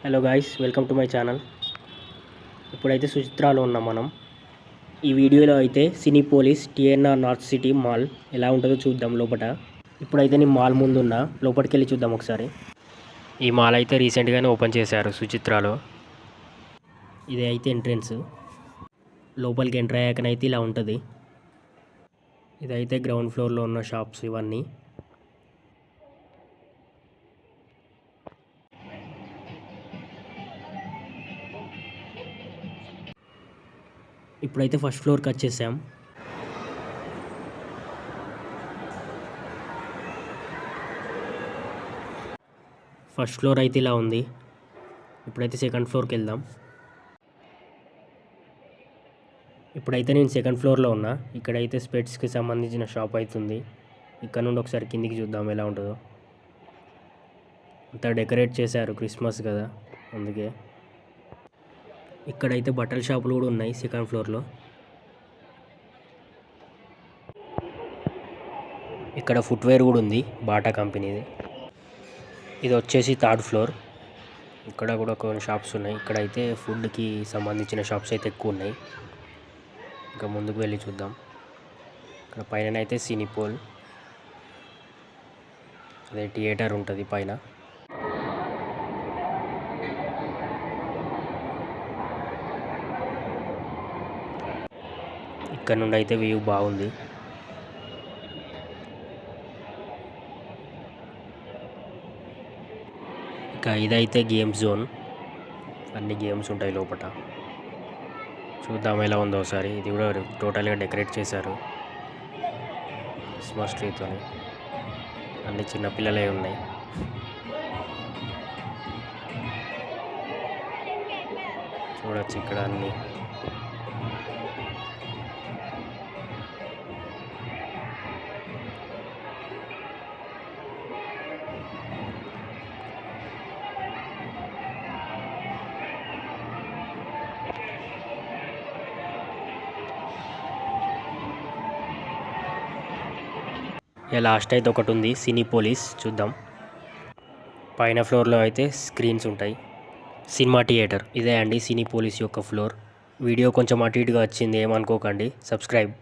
Hello guys, welcome to my channel. ఇప్పుడైతే సుచిత్రాలో ఉన్నాం మనం. ఈ వీడియోలో అయితే Cinepolis TNR north city mall ఎలా ఉంటుందో చూద్దాం లోపల. ఇప్పుడైతే నేను మాల్ ముందున్నా, లోపలికి వెళ్ళి చూద్దాం ఒకసారి. ఈ మాల్ అయితే రీసెంట్గానే ఓపెన్ చేశారు సుచిత్రాలో. ఇది అయితే ఎంట్రెన్స్. లోపలికి ఎంటర్ అయ్యాకనైతే ఇలా ఉంటుంది. ఇదైతే గ్రౌండ్ ఫ్లోర్లో ఉన్న షాప్స్ ఇవన్నీ. ఇప్పుడైతే ఫస్ట్ ఫ్లోర్కి వచ్చేసాం. ఫస్ట్ ఫ్లోర్ అయితే ఇలా ఉంది. ఇప్పుడైతే సెకండ్ ఫ్లోర్కి వెళ్దాం. ఇప్పుడైతే నేను సెకండ్ ఫ్లోర్లో ఉన్నా. ఇక్కడైతే స్పెట్స్కి సంబంధించిన షాప్ అవుతుంది. ఇక్కడ నుండి ఒకసారి కిందికి చూద్దాం ఎలా ఉంటుందో. అంతా డెకరేట్ చేశారు, క్రిస్మస్ కదా అందుకే. ఇక్కడైతే బట్టల షాపులు కూడా ఉన్నాయి సెకండ్ ఫ్లోర్లో. ఇక్కడ ఫుట్వేర్ కూడా ఉంది, బాటా కంపెనీది. ఇది వచ్చేసి థర్డ్ ఫ్లోర్. ఇక్కడ కూడా కొన్ని షాప్స్ ఉన్నాయి. ఇక్కడైతే ఫుడ్కి సంబంధించిన షాప్స్ అయితే ఎక్కువ ఉన్నాయి. ఇంకా ముందుకు వెళ్ళి చూద్దాం. ఇక్కడ పైన అయితే సినీపోల్, అదే థియేటర్ ఉంటుంది పైన. ఇక్కడ నుండి అయితే వ్యూ బాగుంది. ఇంకా ఇదైతే గేమ్ జోన్, అన్ని గేమ్స్ ఉంటాయి లోపల. చూద్దాం ఎలా ఉందో ఒకసారి. ఇది కూడా టోటల్గా డెకరేట్ చేశారు క్రిస్మస్ ట్రీతో. అన్ని చిన్నపిల్లలే ఉన్నాయి. చూడొచ్చు ఇక్కడ అన్నీ. ఇక లాస్ట్ అయితే ఒకటి ఉంది, సినీపోలిస్. చూద్దాం. పైన ఫ్లోర్లో అయితే స్క్రీన్స్ ఉంటాయి. సినిమా థియేటర్ ఇదే అండి సినీపోలిస్ యొక్క ఫ్లోర్. వీడియో కొంచెం అటు ఇటుగా వచ్చింది, ఏమనుకోకండి. సబ్స్క్రైబ్.